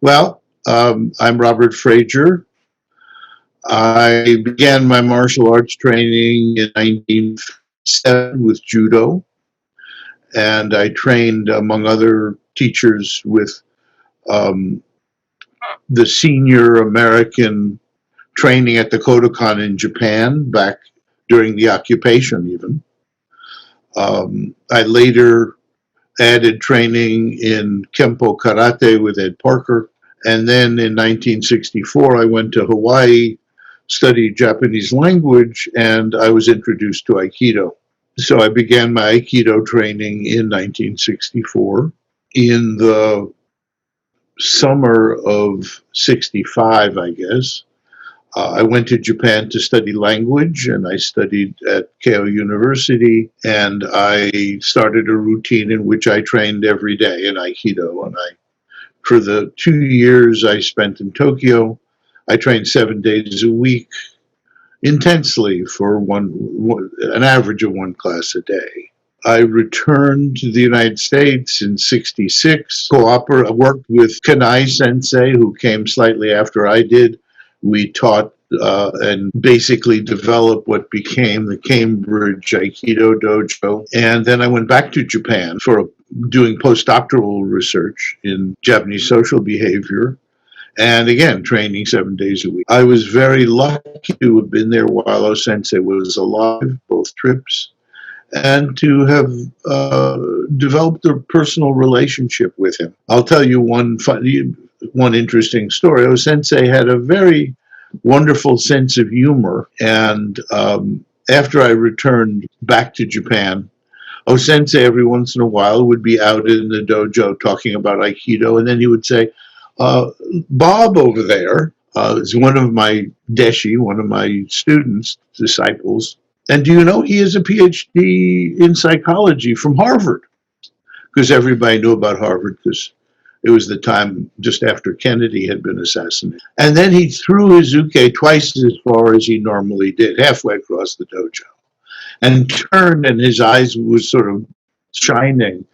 Well, I'm Robert Frager. I began my martial arts training in 1957 with judo, and I trained, among other teachers, with um, the senior American training at the Kodokan in Japan back during the occupation, even. I later added training in Kempo Karate with Ed Parker. And then in 1964, I went to Hawaii, studied Japanese language, and I was introduced to Aikido. So I began my Aikido training in 1964. In the summer of 65, I guess, I went to Japan to study language, and I studied at Keio University, and I started a routine in which I trained every day in Aikido. And for the 2 years I spent in Tokyo, I trained 7 days a week, intensely, for an average of one class a day. I returned to the United States in 66, worked with Kanai Sensei, who came slightly after I did. We taught and basically developed what became the Cambridge Aikido Dojo. And then I went back to Japan for doing postdoctoral research in Japanese social behavior. And again, training 7 days a week. I was very lucky to have been there while O-Sensei was alive, both trips, and to have developed a personal relationship with him. I'll tell you one interesting story. O-Sensei had a very wonderful sense of humor, and after I returned back to Japan, O-Sensei every once in a while would be out in the dojo talking about Aikido, and then he would say, Bob over there is one of my deshi, one of my students, disciples, and do you know he has a PhD in psychology from Harvard? Because everybody knew about Harvard, because it was the time just after Kennedy had been assassinated. And then he threw his uke twice as far as he normally did, halfway across the dojo, and turned, and his eyes was sort of shining.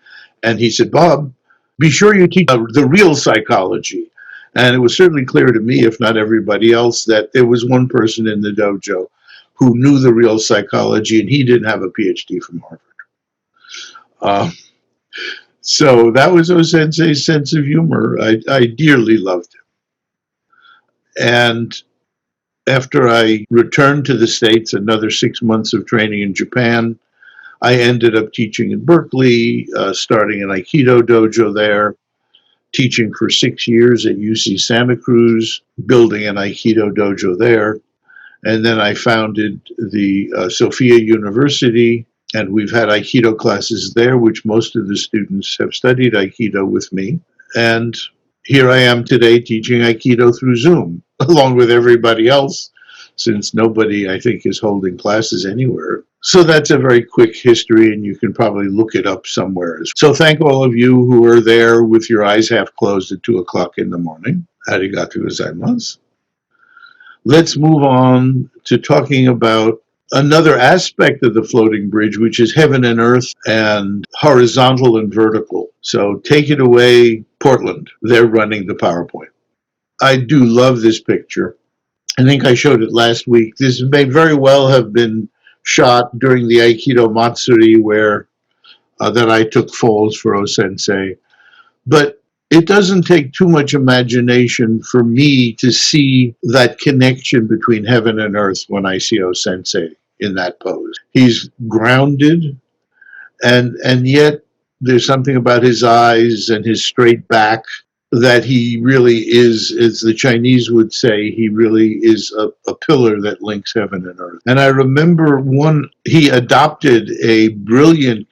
And he said, Bob, be sure you teach the real psychology. And it was certainly clear to me, if not everybody else, that there was one person in the dojo who knew the real psychology, and he didn't have a PhD from Harvard. So that was O-Sensei's sense of humor. I dearly loved him. And after I returned to the States, another 6 months of training in Japan, I ended up teaching in Berkeley, starting an Aikido dojo there, teaching for 6 years at UC Santa Cruz, building an Aikido dojo there. And then I founded the Sophia University, and we've had Aikido classes there, which most of the students have studied Aikido with me. And here I am today teaching Aikido through Zoom, along with everybody else, since nobody, I think, is holding classes anywhere. So that's a very quick history, and you can probably look it up somewhere. So thank all of you who are there with your eyes half closed at 2 o'clock in the morning. Arigatou gozaimasu. Let's move on to talking about another aspect of the floating bridge, which is heaven and earth and horizontal and vertical. So take it away, Portland. They're running the PowerPoint. I do love this picture. I think I showed it last week. This may very well have been shot during the Aikido Matsuri where that I took falls for O-Sensei. But it doesn't take too much imagination for me to see that connection between heaven and earth when I see O-Sensei in that pose. He's grounded, and yet there's something about his eyes and his straight back that he really is, as the Chinese would say, he really is a pillar that links heaven and earth. And I remember he adopted a brilliant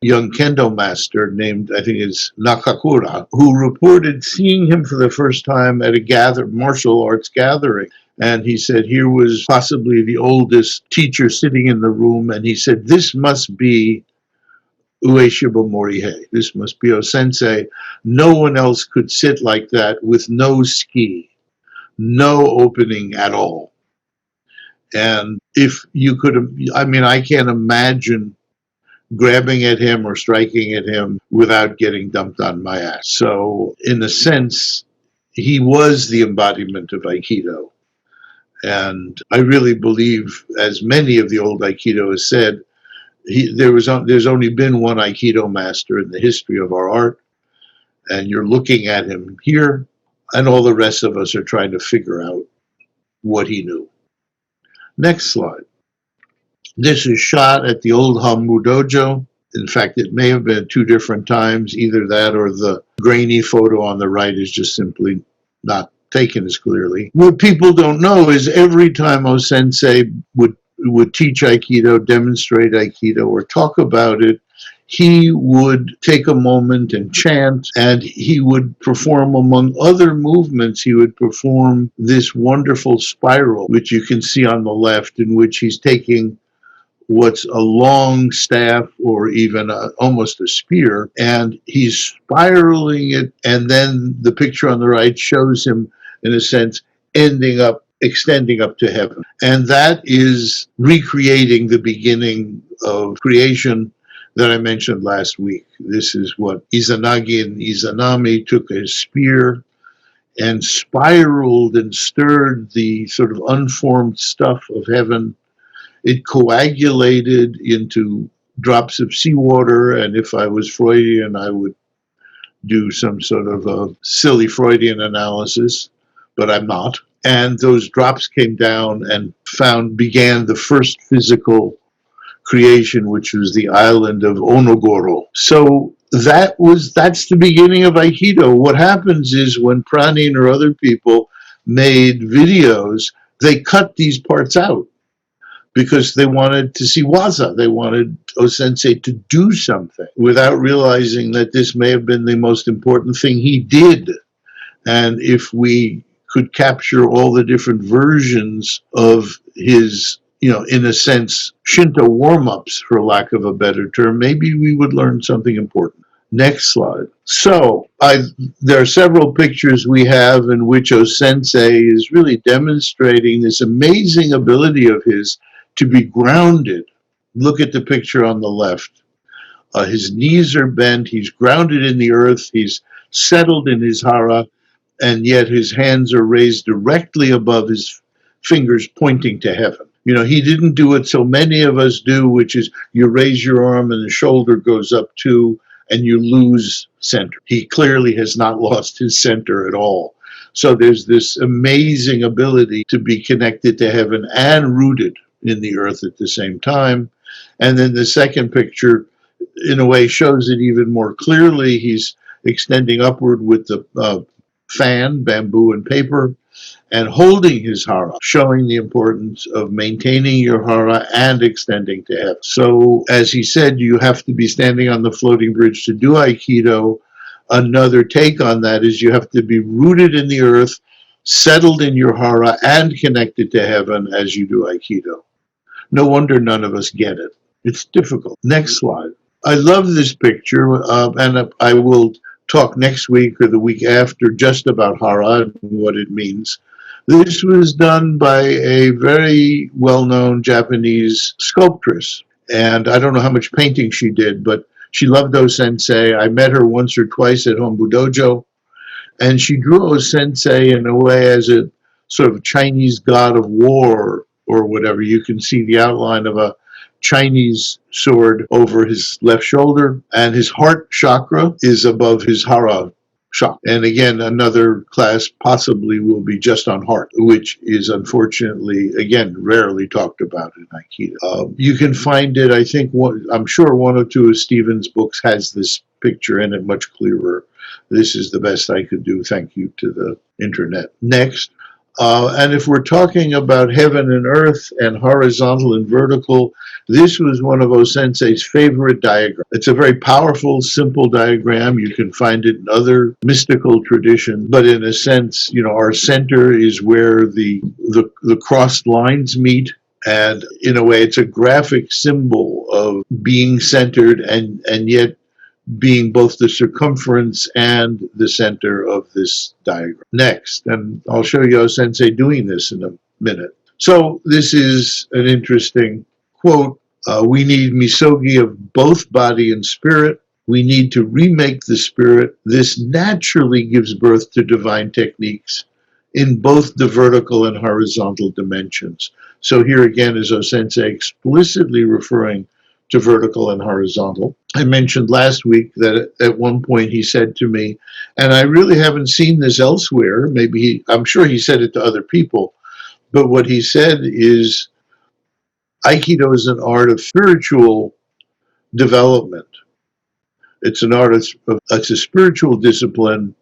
young kendo master named, I think it's Nakakura, who reported seeing him for the first time at a martial arts gathering. And he said here was possibly the oldest teacher sitting in the room, and he said, this must be Ueshiba Morihei. This must be O-Sensei. No one else could sit like that with no ski, no opening at all. And if you could, I can't imagine grabbing at him or striking at him without getting dumped on my ass. So in a sense, he was the embodiment of Aikido. And I really believe, as many of the old Aikido has said, there's only been one Aikido master in the history of our art, and you're looking at him here, and all the rest of us are trying to figure out what he knew. Next slide. This is shot at the old Hambu Dojo. In fact, it may have been 2 different times. Either that or the grainy photo on the right is just simply not taken as clearly. What people don't know is every time Sensei would teach Aikido, demonstrate Aikido, or talk about it, he would take a moment and chant, and he would perform, among other movements, he would perform this wonderful spiral, which you can see on the left, in which he's taking what's a long staff or even almost a spear, and he's spiraling it, and then the picture on the right shows him, in a sense, extending up to heaven. And that is recreating the beginning of creation that I mentioned last week. This is what Izanagi and Izanami took a spear and spiraled and stirred the sort of unformed stuff of heaven. It coagulated into drops of seawater, and if I was Freudian, I would do some sort of a silly Freudian analysis, but I'm not. And those drops came down and began the first physical creation, which was the island of Onogoro. So that's the beginning of Aikido. What happens is when Pranin or other people made videos, they cut these parts out, because they wanted to see waza. They wanted Sensei to do something, without realizing that this may have been the most important thing he did. And if we could capture all the different versions of his, in a sense, Shinto warm-ups, for lack of a better term, maybe we would learn something important. Next slide. So there are several pictures we have in which Sensei is really demonstrating this amazing ability of his to be grounded. Look at the picture on the left. His knees are bent, he's grounded in the earth, he's settled in his hara, and yet his hands are raised directly above his fingers, pointing to heaven. He didn't do what so many of us do, which is you raise your arm and the shoulder goes up too, and you lose center. He clearly has not lost his center at all. So there's this amazing ability to be connected to heaven and rooted in the earth at the same time. And then the second picture, in a way, shows it even more clearly. He's extending upward with the fan, bamboo and paper, and holding his hara, showing the importance of maintaining your hara and extending to heaven. So, as he said, you have to be standing on the floating bridge to do Aikido. Another take on that is you have to be rooted in the earth, settled in your hara, and connected to heaven as you do Aikido. No wonder none of us get it. It's difficult. Next slide. I love this picture, and I will talk next week or the week after just about hara and what it means. This was done by a very well-known Japanese sculptress, and I don't know how much painting she did, but she loved Sensei. I met her once or twice at Hombu Dojo, and she drew Sensei in a way as a sort of Chinese god of war or whatever. You can see the outline of a Chinese sword over his left shoulder, and his heart chakra is above his hara chakra. And again, another class possibly will be just on heart, which is unfortunately, again, rarely talked about in Aikido. You can find it, I think, I'm sure one or two of Stephen's books has this picture in it much clearer. This is the best I could do. Thank you to the internet. Next. And if we're talking about heaven and earth and horizontal and vertical, this was one of Sensei's favorite diagrams. It's a very powerful, simple diagram. You can find it in other mystical traditions, but in a sense, our center is where the crossed lines meet. And in a way, it's a graphic symbol of being centered and yet being both the circumference and the center of this diagram. Next, and I'll show you Sensei doing this in a minute. So this is an interesting quote. We need misogi of both body and spirit. We need to remake the spirit. This naturally gives birth to divine techniques in both the vertical and horizontal dimensions. So here again is Sensei explicitly referring to vertical and horizontal. I mentioned last week that at one point he said to me, and I really haven't seen this elsewhere, I'm sure he said it to other people, but what he said is Aikido is an art of spiritual development. It's an art it's a spiritual discipline,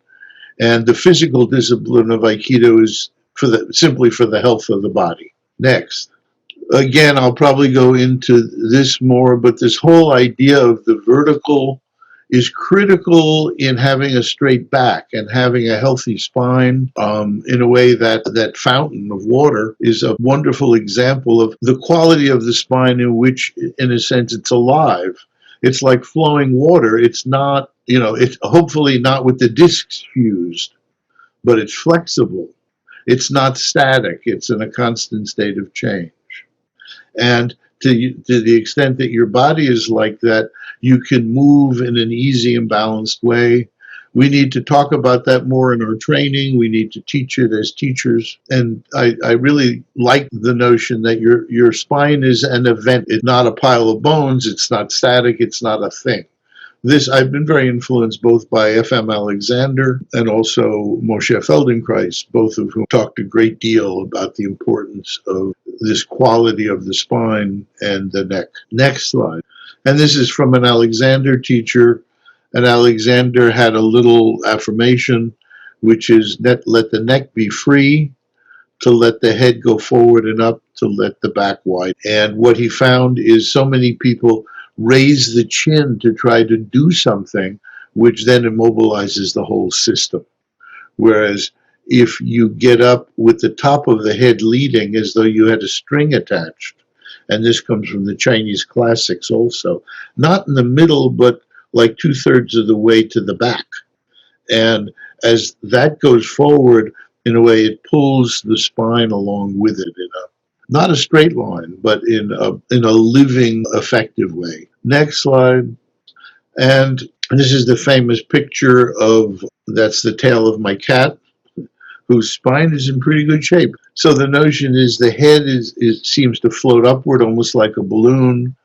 and the physical discipline of Aikido is simply for the health of the body. Next. Again, I'll probably go into this more, but this whole idea of the vertical is critical in having a straight back and having a healthy spine, in a way that fountain of water is a wonderful example of the quality of the spine in which, in a sense, it's alive. It's like flowing water. It's not, it's hopefully not with the discs fused, but it's flexible. It's not static. It's in a constant state of change. And to the extent that your body is like that, you can move in an easy and balanced way. We need to talk about that more in our training. We need to teach it as teachers. And I really like the notion that your spine is an event. It's not a pile of bones. It's not static. It's not a thing. I've been very influenced both by F.M. Alexander and also Moshe Feldenkrais, both of whom talked a great deal about the importance of this quality of the spine and the neck. Next slide. And this is from an Alexander teacher. And Alexander had a little affirmation, which is let the neck be free, to let the head go forward and up, to let the back wide. And what he found is so many people raise the chin to try to do something, which then immobilizes the whole system. Whereas if you get up with the top of the head leading as though you had a string attached, and this comes from the Chinese classics also, not in the middle, but like 2/3 of the way to the back. And as that goes forward, in a way, it pulls the spine along with it not a straight line, but in a living, effective way. Next slide. And this is the famous picture that's the tail of my cat, whose spine is in pretty good shape. So the notion is the head seems to float upward almost like a balloon.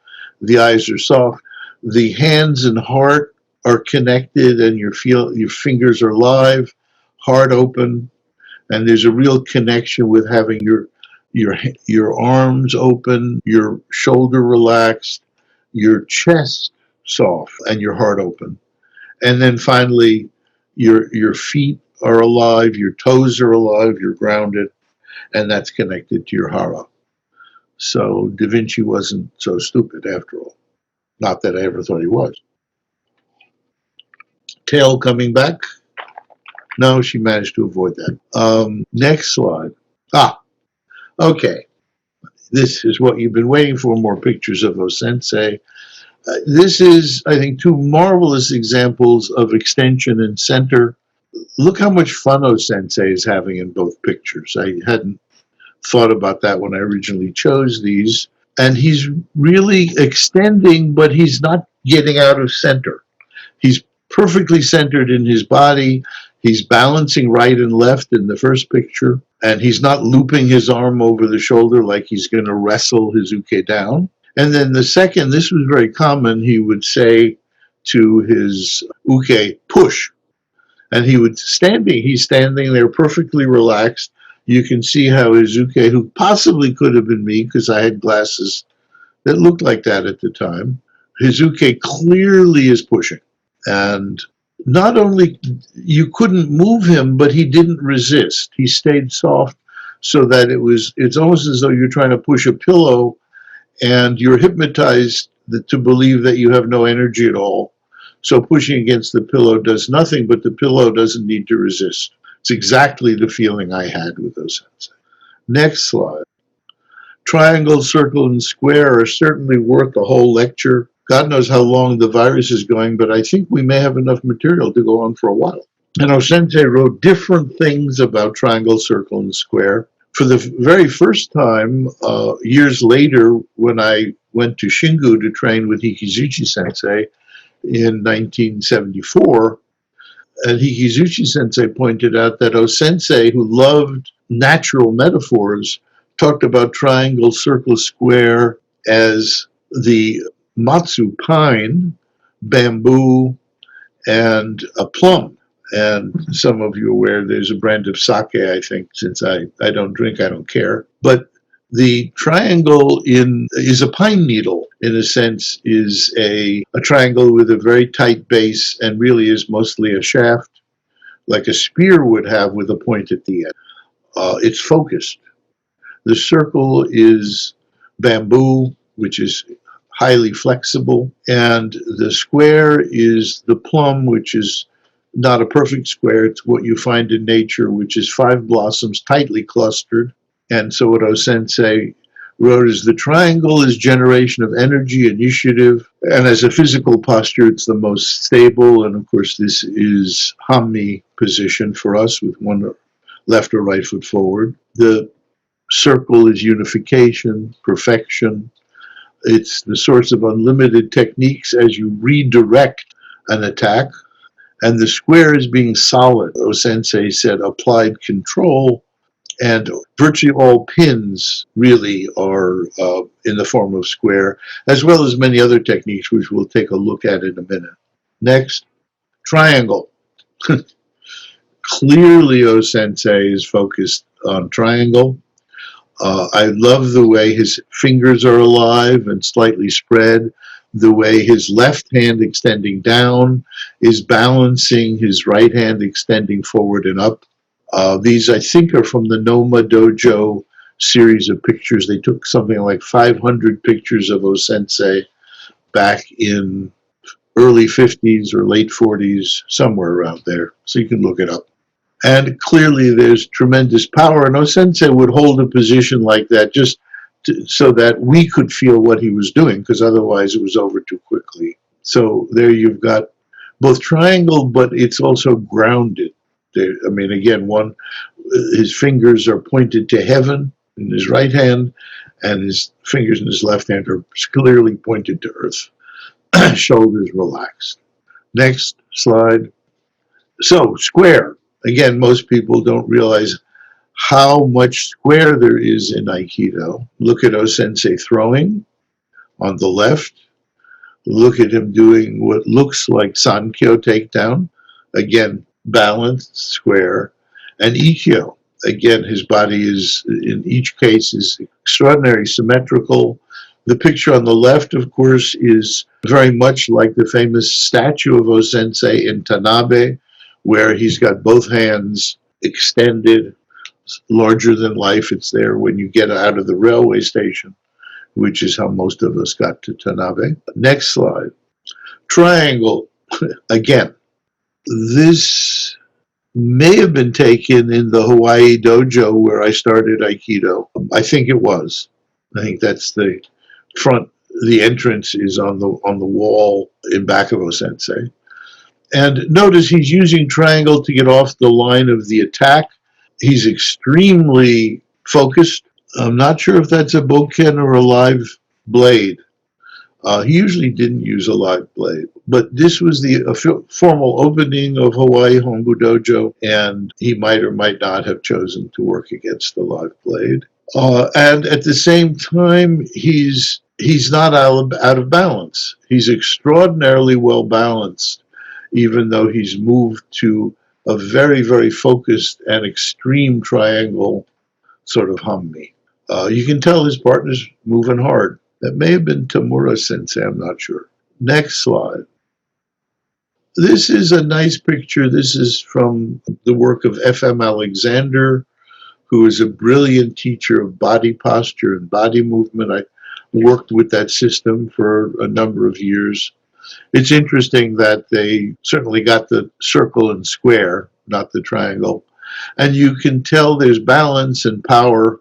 The eyes are soft. The hands and heart are connected, and your fingers are live, heart open, and there's a real connection with having your arms open, your shoulder relaxed, your chest soft, and your heart open. And then finally, your feet are alive, your toes are alive, you're grounded, and that's connected to your hara. So Da Vinci wasn't so stupid after all. Not that I ever thought he was. Tail coming back. No, she managed to avoid that. Next slide. Okay. This is what you've been waiting for, more pictures of Sensei. This is, I think, two marvelous examples of extension and center. Look how much fun Sensei is having in both pictures. I hadn't thought about that when I originally chose these. And he's really extending, but he's not getting out of center. He's perfectly centered in his body. He's balancing right and left in the first picture, and he's not looping his arm over the shoulder like he's going to wrestle his uke down. And then the second, this was very common, he would say to his uke, push. And he's standing there perfectly relaxed. You can see how his uke, who possibly could have been me because I had glasses that looked like that at the time, his uke clearly is pushing. And not only you couldn't move him, but he didn't resist. He stayed soft, so that it's almost as though you're trying to push a pillow and you're hypnotized to believe that you have no energy at all. So pushing against the pillow does nothing, but the pillow doesn't need to resist. It's exactly the feeling I had with Sensei. Next slide. Triangle, circle, and square are certainly worth a whole lecture. God knows how long the virus is going, but I think we may have enough material to go on for a while. And Sensei wrote different things about triangle, circle, and square. For the very first time, years later, when I went to Shingu to train with Hikizuchi Sensei, in 1974. And Hikizuchi Sensei pointed out that Sensei, who loved natural metaphors, talked about triangle, circle, square as the matsu pine, bamboo, and a plum. And some of you are aware there's a brand of sake, I think, since I don't drink, I don't care. But the triangle is a pine needle, in a sense, is a triangle with a very tight base and really is mostly a shaft, like a spear would have with a point at the end. It's focused. The circle is bamboo, which is highly flexible, and the square is the plum, which is not a perfect square. It's what you find in nature, which is 5 blossoms tightly clustered. And so what Sensei wrote is the triangle is generation of energy, initiative, and as a physical posture, it's the most stable. And of course, this is Hammi position for us with one left or right foot forward. The circle is unification, perfection. It's the source of unlimited techniques as you redirect an attack. And the square is being solid. Sensei said applied control, and virtually all pins really are in the form of square, as well as many other techniques, which we'll take a look at in a minute. Next, triangle. Clearly, Sensei is focused on triangle. I love the way his fingers are alive and slightly spread, the way his left hand extending down is balancing his right hand extending forward and up. These, I think, are from the Noma Dojo series of pictures. They took something like 500 pictures of Sensei back in early 50s or late 40s, somewhere around there. So you can look it up. And clearly there's tremendous power. And Sensei would hold a position like that just so that we could feel what he was doing, because otherwise it was over too quickly. So there you've got both triangle, but it's also grounded. I mean, again, his fingers are pointed to heaven in his right hand, and his fingers in his left hand are clearly pointed to earth. Shoulders relaxed. Next slide. So, square. Again, most people don't realize how much square there is in Aikido. Look at Sensei throwing on the left. Look at him doing what looks like Sankyo takedown. Again, balanced, square. And Ikkyo. Again, his body is, in each case, is extraordinarily symmetrical. The picture on the left, of course, is very much like the famous statue of Sensei in Tanabe, where he's got both hands extended, larger than life. It's there when you get out of the railway station, which is how most of us got to Tanabe. Next slide. Triangle. Again, this may have been taken in the Hawaii dojo where I started Aikido. I think it was. I think that's the front. The entrance is on the wall in back of Sensei. And notice he's using triangle to get off the line of the attack. He's extremely focused. I'm not sure if that's a bokken or a live blade. He usually didn't use a live blade, but this was the formal opening of Hawaii Hombu Dojo, and he might or might not have chosen to work against the live blade. And at the same time, he's not out of balance. He's extraordinarily well balanced, even though he's moved to a very, very focused and extreme triangle sort of Hammi. You can tell his partner's moving hard. That may have been Tamura Sensei, I'm not sure. Next slide. This is a nice picture. This is from the work of F.M. Alexander, who is a brilliant teacher of body posture and body movement. I worked with that system for a number of years. It's interesting that they certainly got the circle and square, not the triangle. And you can tell there's balance and power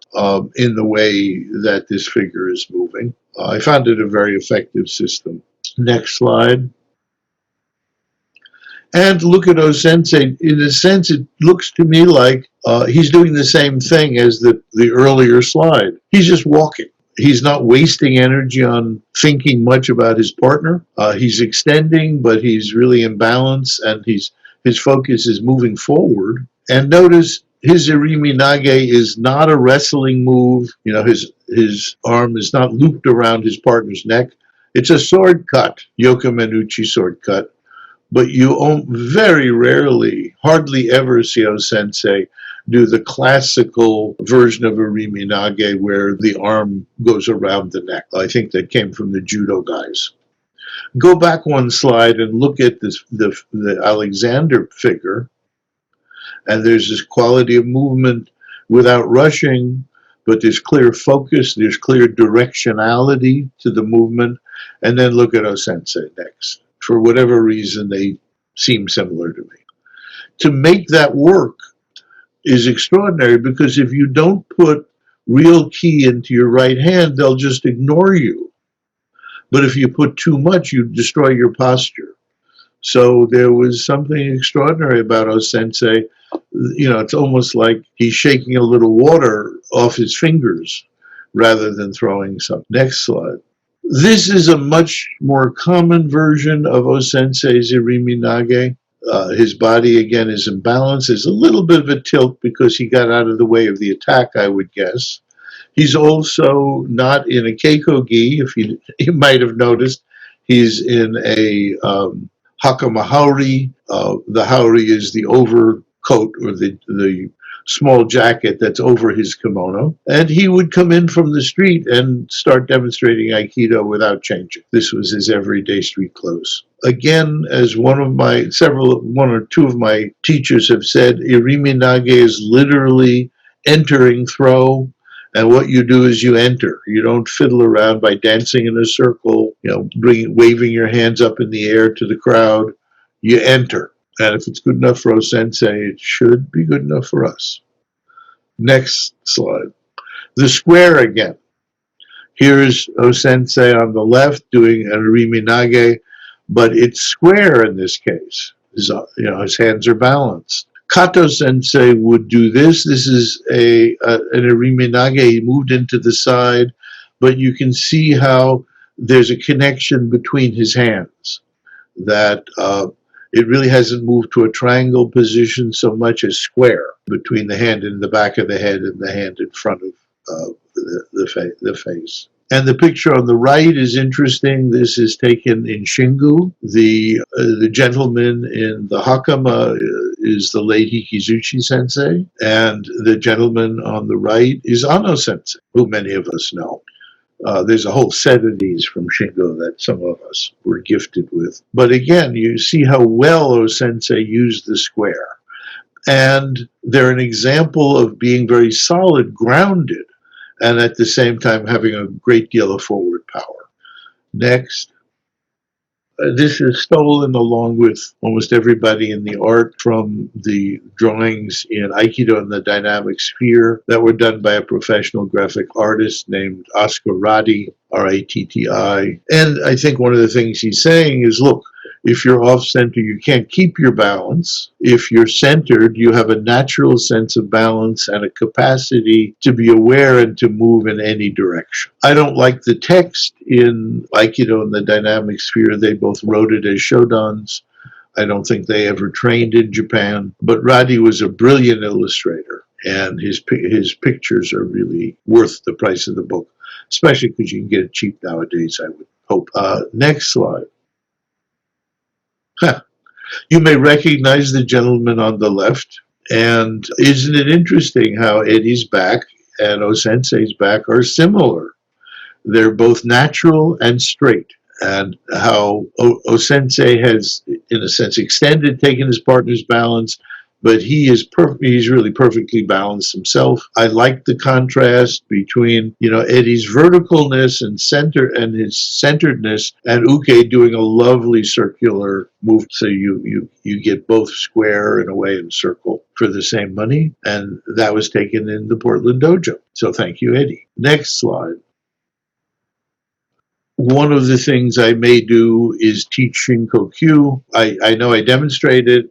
in the way that this figure is moving. I found it a very effective system. Next slide. And look at Sensei. In a sense, it looks to me like he's doing the same thing as the earlier slide. He's just walking. He's not wasting energy on thinking much about his partner. He's extending, but he's really in balance, and his focus is moving forward. And notice his irimi nage is not a wrestling move. His arm is not looped around his partner's neck. It's a sword cut, Yokomenuchi sword cut. But you very rarely, hardly ever see Sensei do the classical version of a Riminage where the arm goes around the neck. I think that came from the judo guys. Go back one slide and look at the Alexander figure, and there's this quality of movement without rushing, but there's clear focus, there's clear directionality to the movement, and then look at Sensei next. For whatever reason, they seem similar to me. To make that work is extraordinary, because if you don't put real ki into your right hand, they'll just ignore you. But if you put too much, you destroy your posture. So there was something extraordinary about Sensei. It's almost like he's shaking a little water off his fingers rather than throwing something. Next slide. This is a much more common version of Sensei's irimi nage. His body, again, is in balance. There's a little bit of a tilt because he got out of the way of the attack, I would guess. He's also not in a keiko-gi, if you might have noticed. He's in a hakama haori. The haori is the overcoat, or the small jacket that's over his kimono. And he would come in from the street and start demonstrating Aikido without changing. This was his everyday street clothes. Again, as one or two of my teachers have said, irimi nage is literally entering throw. And what you do is you enter. You don't fiddle around by dancing in a circle, waving your hands up in the air to the crowd. You enter. And if it's good enough for Sensei, it should be good enough for us. Next slide. The square again. Here's Sensei on the left doing an irimi nage, but it's square in this case. His hands are balanced. Kato Sensei would do this. This is an irimi nage. He moved into the side, but you can see how there's a connection between his hands, that it really hasn't moved to a triangle position so much as square between the hand in the back of the head and the hand in front of the face. And the picture on the right is interesting. This is taken in Shingu. The gentleman in the hakama is the late Hikizuchi Sensei, and the gentleman on the right is Ano Sensei, who many of us know. There's a whole set of these from Shingo that some of us were gifted with. But again, you see how well Sensei used the square. And they're an example of being very solid, grounded, and at the same time having a great deal of forward power. Next. This is stolen along with almost everybody in the art from the drawings in Aikido and the Dynamic Sphere that were done by a professional graphic artist named Oscar Ratti, R-A-T-T-I. And I think one of the things he's saying is, look, if you're off-center, you can't keep your balance. If you're centered, you have a natural sense of balance and a capacity to be aware and to move in any direction. I don't like the text in Aikido and the Dynamic Sphere. They both wrote it as shodans. I don't think they ever trained in Japan. But Ratti was a brilliant illustrator, and his pictures are really worth the price of the book, especially because you can get it cheap nowadays, I would hope. Next slide. You may recognize the gentleman on the left, and isn't it interesting how Eddie's back and Sensei's back are similar? They're both natural and straight, and how Sensei has, in a sense, extended, taken his partner's balance, but he's really perfectly balanced himself. I like the contrast between, Eddie's verticalness and his centeredness, and Uke doing a lovely circular move. So you get both square in a way and circle for the same money, and that was taken in the Portland Dojo. So thank you, Eddie. Next slide. One of the things I may do is teach Shinko-kyu. I know I demonstrate it.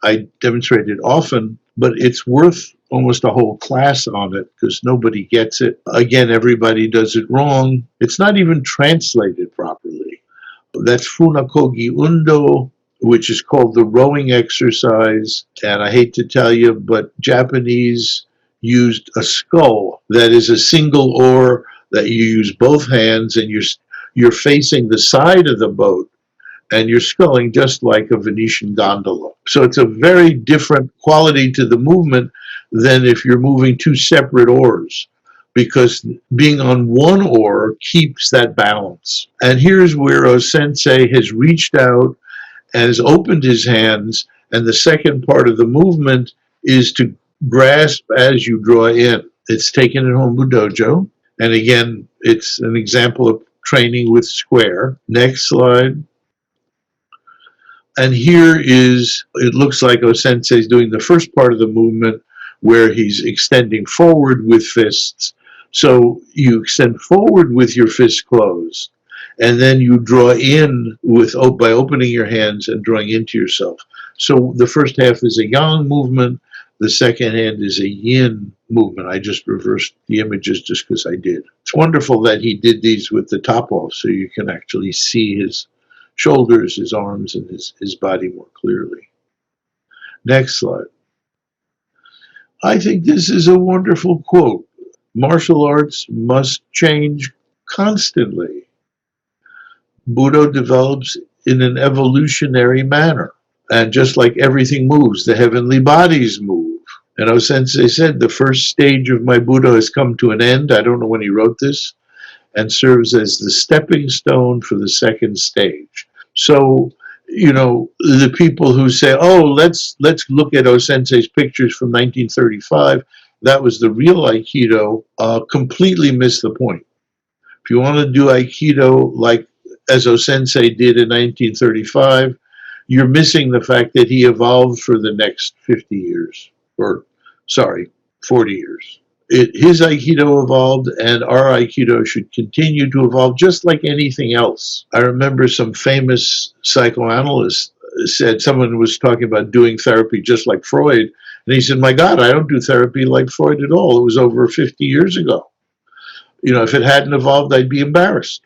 I demonstrate it often, but it's worth almost a whole class on it because nobody gets it. Again, everybody does it wrong. It's not even translated properly. That's Funakogi Undo, which is called the rowing exercise. And I hate to tell you, but Japanese used a scull that is a single oar that you use both hands, and you're facing the side of the boat and you're sculling just like a Venetian gondola. So it's a very different quality to the movement than if you're moving two separate oars, because being on one oar keeps that balance. And here's where a sensei has reached out and has opened his hands, and the second part of the movement is to grasp as you draw in. It's taken in Hombu Dojo, and again, it's an example of training with square. Next slide. And here is, it looks like O-sensei is doing the first part of the movement where he's extending forward with fists. So you extend forward with your fists closed, and then you draw in by opening your hands and drawing into yourself. So the first half is a yang movement, the second hand is a yin movement. I just reversed the images just because I did. It's wonderful that he did these with the top off so you can actually see his shoulders, his arms, and his body more clearly. Next slide. I think this is a wonderful quote. Martial arts must change constantly. Budo develops in an evolutionary manner. And just like everything moves, the heavenly bodies move. And O-sensei said, the first stage of my Budo has come to an end. I don't know when he wrote this, and serves as the stepping stone for the second stage. So, you know, the people who say, oh, let's look at O-sensei's pictures from 1935, that was the real Aikido, completely miss the point. If you want to do Aikido like as O-sensei did in 1935, you're missing the fact that he evolved for the next 50 years, or 40 years. His Aikido evolved, and our Aikido should continue to evolve just like anything else. I remember some famous psychoanalyst said, someone was talking about doing therapy just like Freud, and he said, my God, I don't do therapy like Freud at all. It was over 50 years ago. You know, if it hadn't evolved, I'd be embarrassed.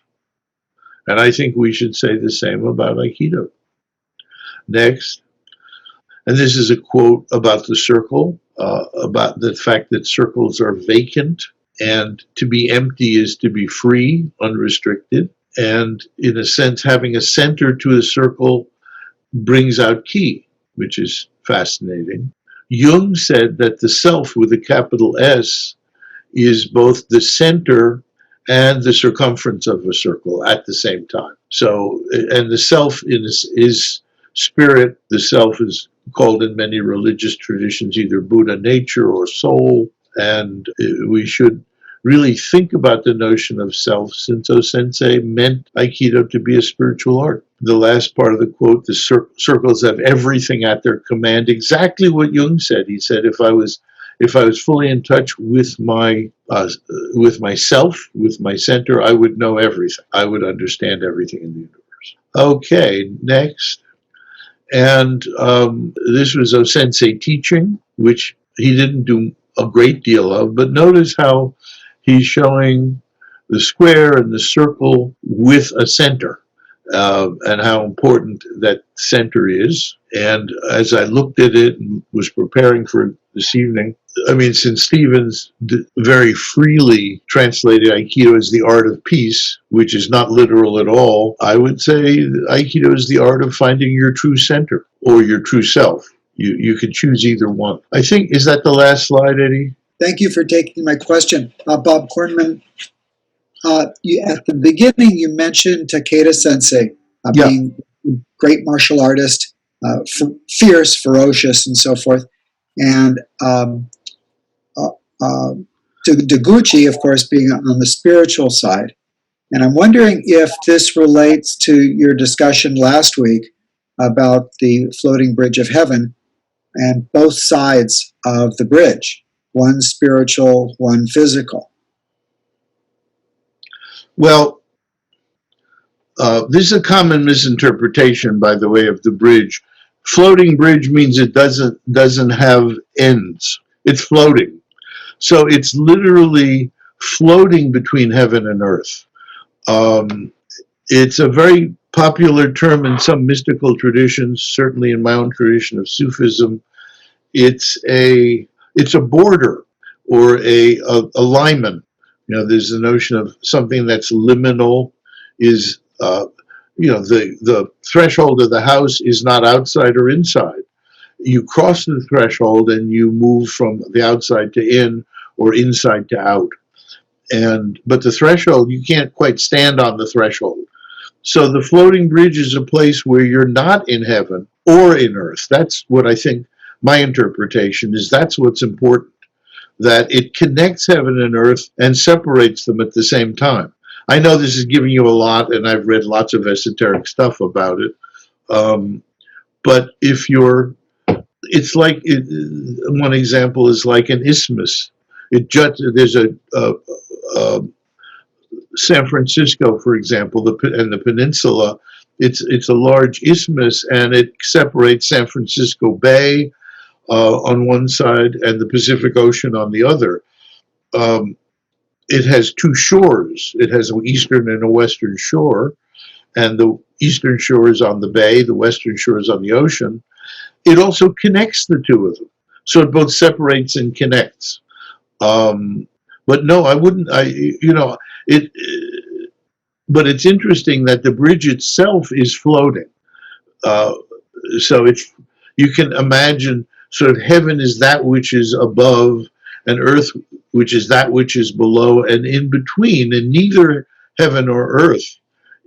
And I think we should say the same about Aikido. Next. And this is a quote about the circle, about the fact that circles are vacant, and to be empty is to be free, unrestricted. And in a sense, having a center to a circle brings out ki, which is fascinating. Jung said that the self with a capital S is both the center and the circumference of a circle at the same time. So, and the self is spirit. The self is called in many religious traditions either Buddha nature or soul, and we should really think about the notion of self, since O-sensei meant Aikido to be a spiritual art. The last part of the quote, the circles have everything at their command, exactly what Jung said. He said, if I was fully in touch with myself, with my center, I would know everything. I would understand everything in the universe. Okay, next. And this was O-sensei teaching, which he didn't do a great deal of, but notice how he's showing the square and the circle with a center, and how important that center is. And as I looked at it and was preparing for this evening, I mean, since Stevens very freely translated Aikido as the art of peace, which is not literal at all, I would say Aikido is the art of finding your true center or your true self. You could choose either one. I think, is that the last slide, Eddie? Thank you for taking my question. Bob Kornman, at the beginning you mentioned Takeda Sensei being a great martial artist, fierce, ferocious, and so forth. And Deguchi, of course, being on the spiritual side. And I'm wondering if this relates to your discussion last week about the floating bridge of heaven and both sides of the bridge, one spiritual, one physical. Well, this is a common misinterpretation, by the way, of the bridge. Floating bridge means it doesn't have ends. It's floating. So it's literally floating between heaven and earth. Um, it's a very popular term in some mystical traditions, certainly in my own tradition of Sufism. It's a border or a liman. There's the notion of something that's liminal is the threshold of the house is not outside or inside. You cross the threshold and you move from the outside to in or inside to out. But the threshold, you can't quite stand on the threshold. So the floating bridge is a place where you're not in heaven or in earth. That's what I think my interpretation is. That's what's important, that it connects heaven and earth and separates them at the same time. I know this is giving you a lot, and I've read lots of esoteric stuff about it. But it's like, one example is like an isthmus. There's a San Francisco, for example, and the peninsula. It's a large isthmus, and it separates San Francisco Bay on one side and the Pacific Ocean on the other. It has two shores. It has an eastern and a western shore, and the eastern shore is on the bay, the western shore is on the ocean. It also connects the two of them, so it both separates and connects. But no, I wouldn't. But it's interesting that the bridge itself is floating. So you can imagine sort of heaven is that which is above, and earth which is that which is below, and in between, and neither heaven or earth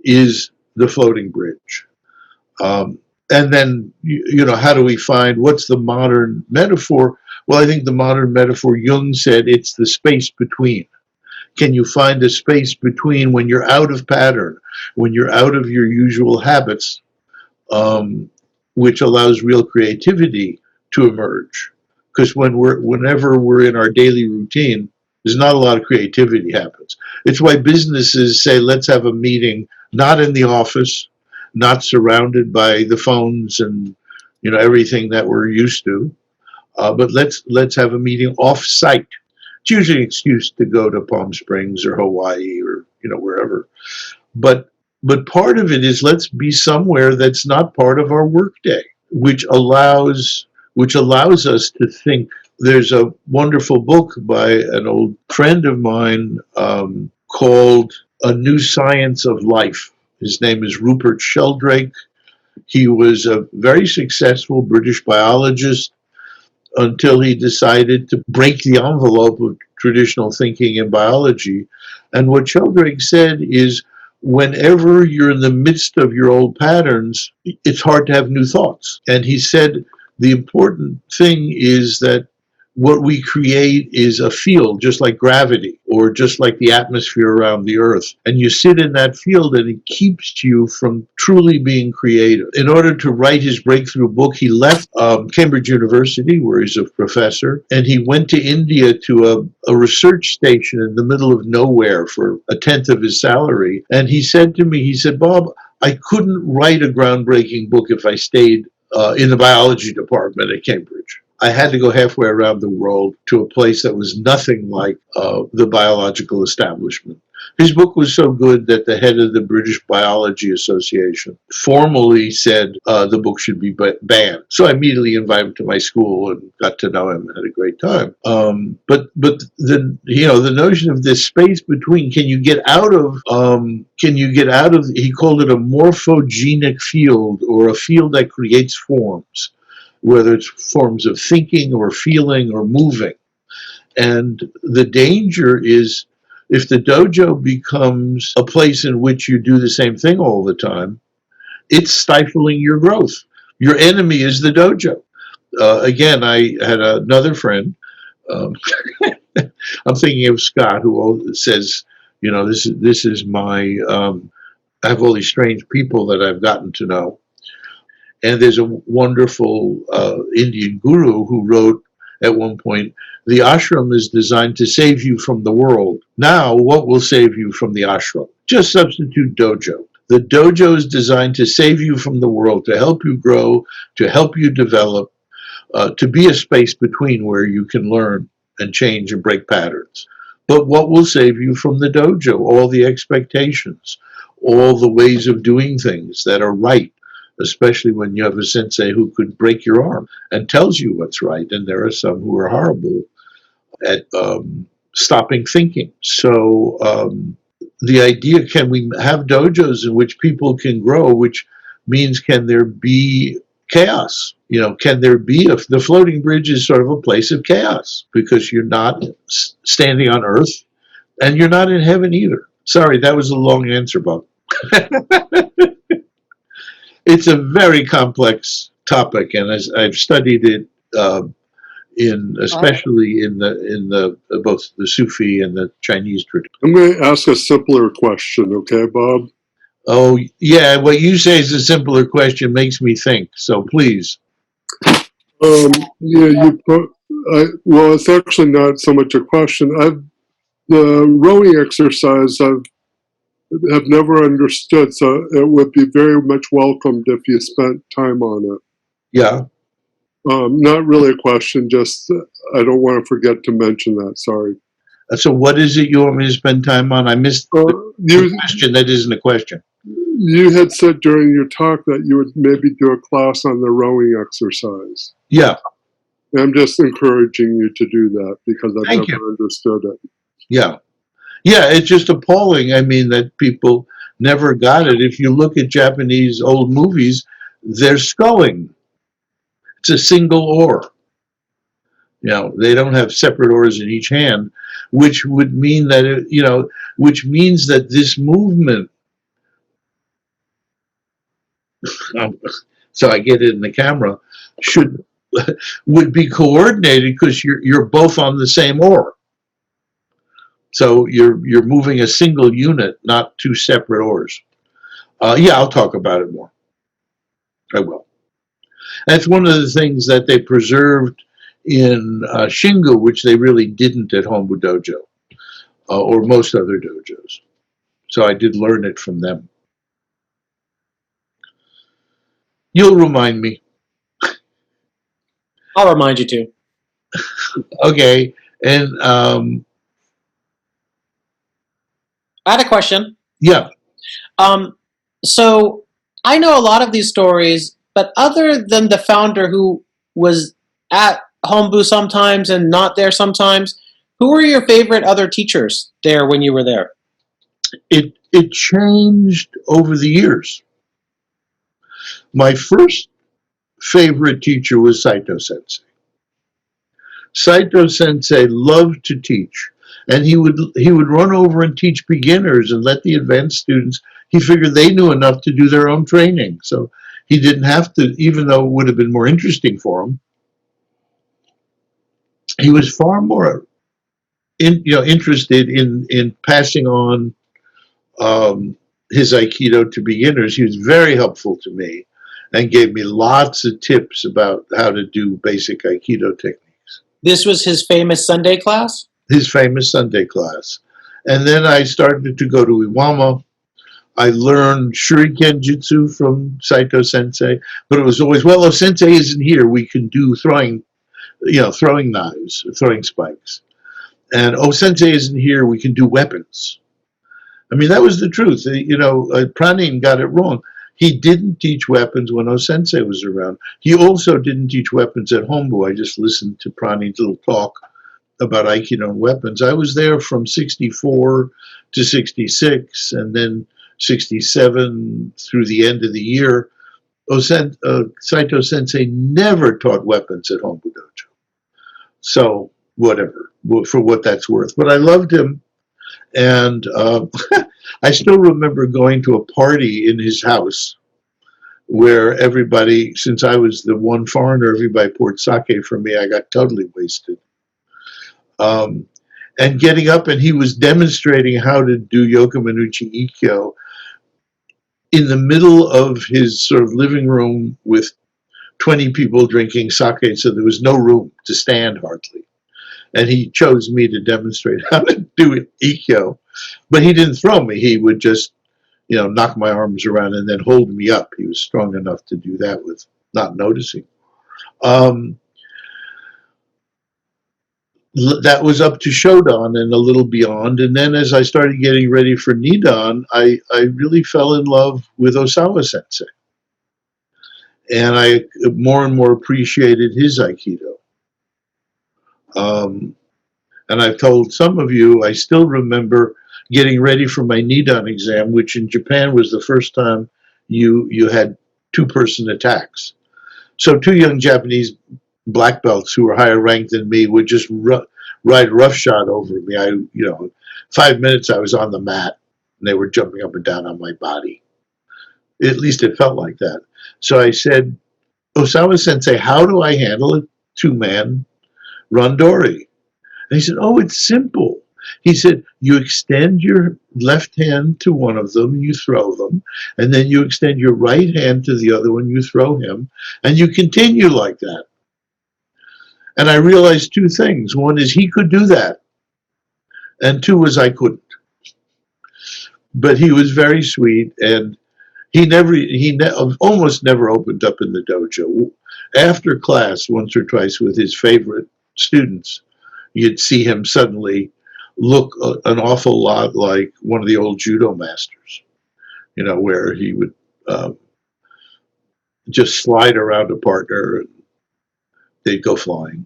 is the floating bridge. And then, how do we find what's the modern metaphor? Well, I think the modern metaphor, Jung said, it's the space between. Can you find a space between when you're out of pattern, when you're out of your usual habits, which allows real creativity to emerge? Because whenever we're in our daily routine, there's not a lot of creativity happens. It's why businesses say, let's have a meeting, not in the office, not surrounded by the phones and everything that we're used to, but let's have a meeting off-site. It's usually an excuse to go to Palm Springs or Hawaii or wherever. But part of it is let's be somewhere that's not part of our workday, which allows us to think. There's a wonderful book by an old friend of mine called A New Science of Life. His name is Rupert Sheldrake. He was a very successful British biologist until he decided to break the envelope of traditional thinking in biology. And what Sheldrake said is, whenever you're in the midst of your old patterns, it's hard to have new thoughts. And he said the important thing is that what we create is a field, just like gravity, or just like the atmosphere around the earth. And you sit in that field and it keeps you from truly being creative. In order to write his breakthrough book, he left Cambridge University, where he's a professor, and he went to India to a research station in the middle of nowhere for a tenth of his salary. And he said to me, Bob, I couldn't write a groundbreaking book if I stayed in the biology department at Cambridge. I had to go halfway around the world to a place that was nothing like the biological establishment. His book was so good that the head of the British Biology Association formally said the book should be banned. So I immediately invited him to my school and got to know him and had a great time. But the notion of this space between, can you get out of, he called it a morphogenic field, or a field that creates forms, whether it's forms of thinking or feeling or moving. And the danger is, if the dojo becomes a place in which you do the same thing all the time, it's stifling your growth. Your enemy is the dojo. Again, I had another friend, I'm thinking of Scott, who says, this is my, I have all these strange people that I've gotten to know. And there's a wonderful Indian guru who wrote at one point, the ashram is designed to save you from the world. Now, what will save you from the ashram? Just substitute dojo. The dojo is designed to save you from the world, to help you grow, to help you develop, to be a space between where you can learn and change and break patterns. But what will save you from the dojo? All the expectations, all the ways of doing things that are right, especially when you have a sensei who could break your arm and tells you what's right. And there are some who are horrible at stopping thinking. So the idea, can we have dojos in which people can grow, which means can there be chaos? You know, can there be the floating bridge is sort of a place of chaos because you're not standing on earth and you're not in heaven either. Sorry, that was a long answer, Bob. It's a very complex topic, and as I've studied it especially in the both the Sufi and the Chinese tradition. I'm going to ask a simpler question, okay, Bob? Oh yeah, what you say is a simpler question makes me think. So please. Yeah, well, it's actually not so much a question. The rowing exercise have never understood, so it would be very much welcomed if you spent time on it. Yeah. Not really a question, just I don't want to forget to mention that, sorry. So what is it you want me to spend time on? I missed the question. That isn't a question. You had said during your talk that you would maybe do a class on the rowing exercise. Yeah. I'm just encouraging you to do that because I've never understood it. Yeah. Yeah, it's just appalling. I mean, that people never got it. If you look at Japanese old movies, they're sculling. It's a single oar. You know, they don't have separate oars in each hand, which would mean that, which means that this movement, so I get it in the camera, would be coordinated because you're both on the same oar. So you're moving a single unit, not two separate oars. Yeah, I'll talk about it more. I will. That's one of the things that they preserved in Shingo, which they really didn't at Hombu Dojo or most other dojos. So I did learn it from them. You'll remind me. I'll remind you too. Okay, and I had a question. Yeah. So I know a lot of these stories, but other than the founder who was at Hombu sometimes and not there sometimes, who were your favorite other teachers there when you were there? It changed over the years. My first favorite teacher was Saito Sensei. Saito Sensei loved to teach, and he would run over and teach beginners and let the advanced students. He figured they knew enough to do their own training, so he didn't have to, even though it would have been more interesting for him. He was far more interested in passing on his Aikido to beginners. He was very helpful to me and gave me lots of tips about how to do basic Aikido techniques. This was his famous Sunday class? His famous Sunday class. And then I started to go to Iwama. I learned Shuriken Jutsu from Saito Sensei, but it was always, well, if Sensei isn't here, we can do throwing knives, throwing spikes. And, Sensei isn't here, we can do weapons. I mean, that was the truth. Pranin got it wrong. He didn't teach weapons when Sensei was around. He also didn't teach weapons at Hombu. I just listened to Pranin's little talk about Aikido and weapons. I was there from 64 to 66, and then 67 through the end of the year. Saito Sensei never taught weapons at Hombu Dojo. So, whatever, for what that's worth. But I loved him. And I still remember going to a party in his house where everybody, since I was the one foreigner, everybody poured sake for me. I got totally wasted. And getting up, and he was demonstrating how to do Yokomanuchi Ikkyo in the middle of his sort of living room with 20 people drinking sake, so there was no room to stand hardly. And he chose me to demonstrate how to do Ikkyo. But he didn't throw me. He would just knock my arms around and then hold me up. He was strong enough to do that with not noticing. That was up to Shodan and a little beyond. And then as I started getting ready for Nidan, I really fell in love with Osawa Sensei. And I more and more appreciated his Aikido. And I've told some of you, I still remember getting ready for my Nidan exam, which in Japan was the first time you had two-person attacks. So two young Japanese black belts who were higher ranked than me would just ride roughshod over me. 5 minutes I was on the mat and they were jumping up and down on my body. At least it felt like that. So I said, Osawa Sensei, how do I handle a two-man randori? And he said, oh, it's simple. He said, you extend your left hand to one of them, you throw them, and then you extend your right hand to the other one, you throw him, and you continue like that. And I realized two things. One is he could do that, and two was I couldn't. But he was very sweet, and he almost never opened up in the dojo. After class, once or twice with his favorite students, you'd see him suddenly look an awful lot like one of the old judo masters, where he would just slide around a partner and they'd go flying.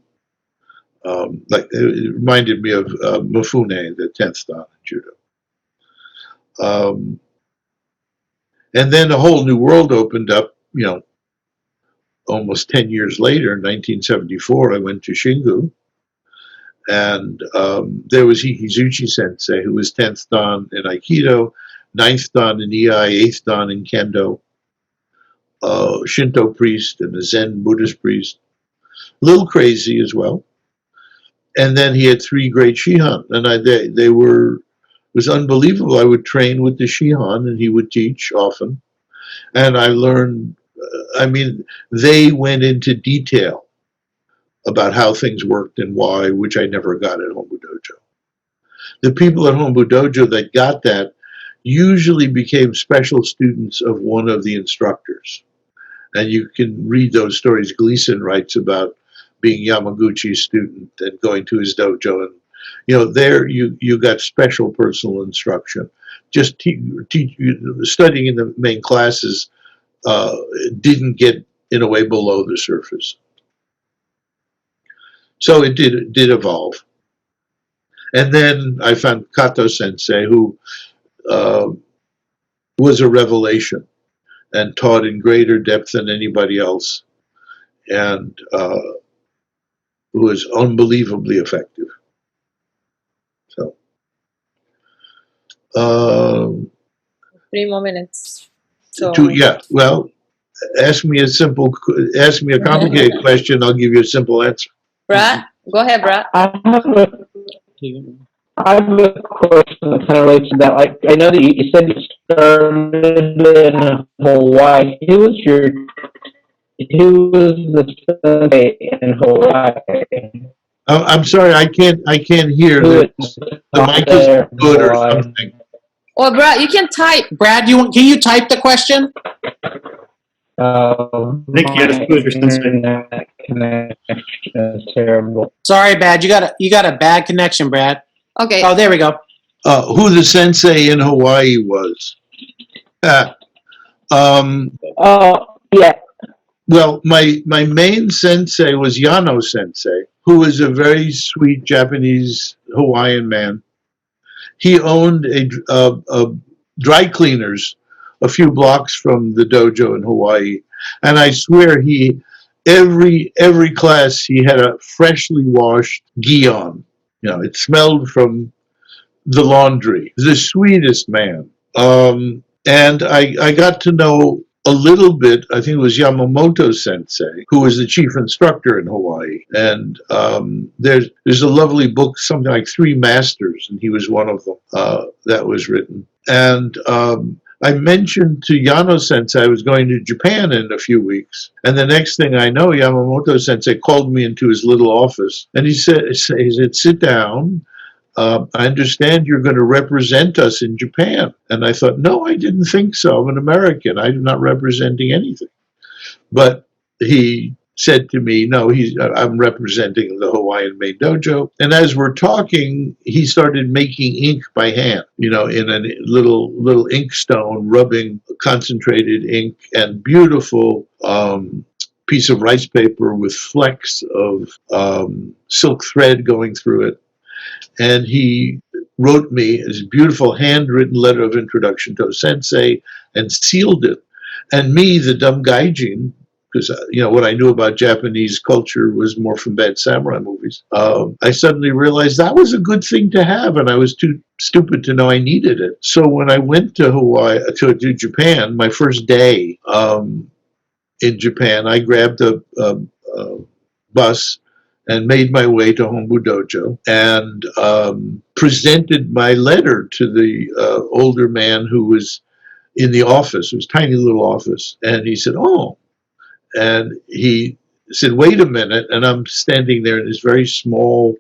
It reminded me of Mifune, the 10th dan in judo. And then a whole new world opened up, almost 10 years later, in 1974, I went to Shingu. And there was Hikizuchi Sensei, who was 10th dan in Aikido, 9th dan in Iai, 8th dan in Kendo, Shinto priest and a Zen Buddhist priest. A little crazy as well. And then he had three great Shihan. And it was unbelievable. I would train with the Shihan and he would teach often. And I learned, they went into detail about how things worked and why, which I never got at Hombu Dojo. The people at Hombu Dojo that got that usually became special students of one of the instructors. And you can read those stories. Gleason writes about being Yamaguchi's student and going to his dojo. And, there you got special personal instruction. Just studying in the main classes didn't get, in a way, below the surface. So it did evolve. And then I found Kato Sensei, who was a revelation and taught in greater depth than anybody else, and was unbelievably effective. So, 3 more minutes. So ask me a complicated question, I'll give you a simple answer. Brad, go ahead, Brad. I have a question that kind of relates to that. Like, I know that you said you started in Hawaii. Who was the Sensei in Hawaii? I'm sorry, I can't hear. The mic is good or something. Or Brad, you can type. Brad, can you type the question? I think you gotta smooth your internet connection is terrible. Sorry, Brad. You got a bad connection, Brad. Okay. Oh, there we go. Who the sensei in Hawaii was? Yeah. Well, my main sensei was Yano Sensei, who was a very sweet Japanese Hawaiian man. He owned a dry cleaners a few blocks from the dojo in Hawaii, and I swear every class he had a freshly washed gi on. It smelled from the laundry. The sweetest man. And I got to know a little bit, I think it was Yamamoto Sensei, who was the chief instructor in Hawaii. And there's a lovely book, something like Three Masters, and he was one of them that was written. And I mentioned to Yano Sensei I was going to Japan in a few weeks. And the next thing I know, Yamamoto Sensei called me into his little office. And he said, sit down. I understand you're going to represent us in Japan. And I thought, no, I didn't think so. I'm an American. I'm not representing anything. But he said to me, no, I'm representing the Hawaiian Maid Dojo. And as we're talking, he started making ink by hand, in a little ink stone, rubbing concentrated ink and beautiful piece of rice paper with flecks of silk thread going through it. And he wrote me his beautiful handwritten letter of introduction to Sensei and sealed it. And me, the dumb gaijin, because what I knew about Japanese culture was more from bad samurai movies. I suddenly realized that was a good thing to have, and I was too stupid to know I needed it. So when I went to to Japan, my first day in Japan, I grabbed a bus and made my way to Hombu Dojo and presented my letter to the older man who was in the office. It was a tiny little office, and he said, "Oh." And he said, "Wait a minute." And I'm standing there in this very small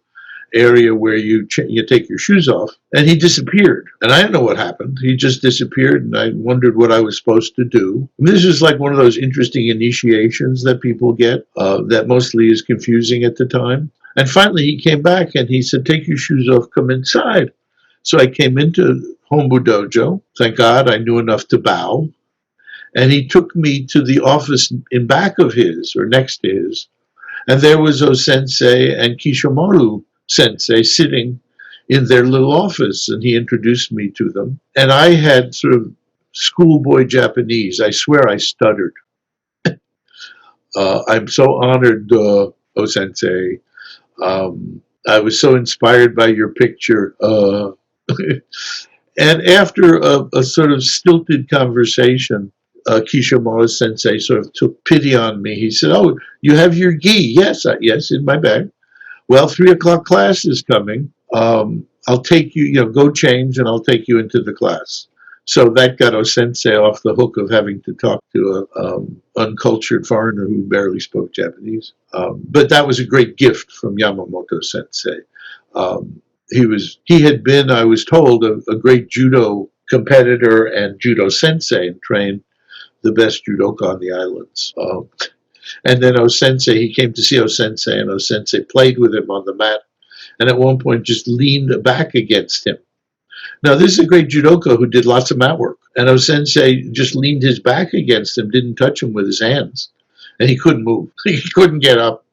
area where you take your shoes off. And he disappeared. And I didn't know what happened. He just disappeared. And I wondered what I was supposed to do. And this is like one of those interesting initiations that people get that mostly is confusing at the time. And finally he came back and he said, "Take your shoes off, come inside." So I came into Hombu Dojo. Thank God I knew enough to bow. And he took me to the office in back of his, or next to his, and there was O-sensei and Kishomaru sensei sitting in their little office, and he introduced me to them. And I had sort of schoolboy Japanese. I swear I stuttered. I'm so honored, O-sensei. I was so inspired by your picture. And after a sort of stilted conversation, Kishomaru sensei sort of took pity on me. He said, "Oh, you have your gi?" "Yes, yes, in my bag." "Well, 3:00 class is coming. I'll take you, go change and I'll take you into the class." So that got O-sensei off the hook of having to talk to an uncultured foreigner who barely spoke Japanese. But that was a great gift from Yamamoto sensei. He had been, I was told, a great judo competitor and judo sensei, and trained the best judoka on the islands. And then O-sensei, he came to see O-sensei, and O-sensei played with him on the mat, and at one point just leaned back against him. Now, this is a great judoka who did lots of mat work, and O-sensei just leaned his back against him, didn't touch him with his hands, and he couldn't move. He couldn't get up,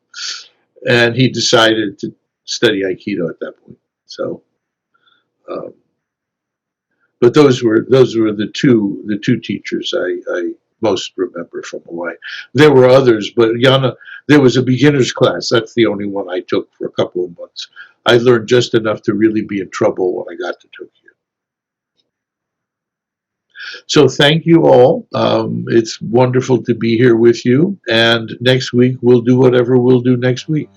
and he decided to study Aikido at that point. So, but those were the two teachers I most remember from Hawaii. There were others, but there was a beginner's class. That's the only one I took for a couple of months. I learned just enough to really be in trouble when I got to Tokyo. So thank you all. It's wonderful to be here with you. And next week, we'll do whatever we'll do next week.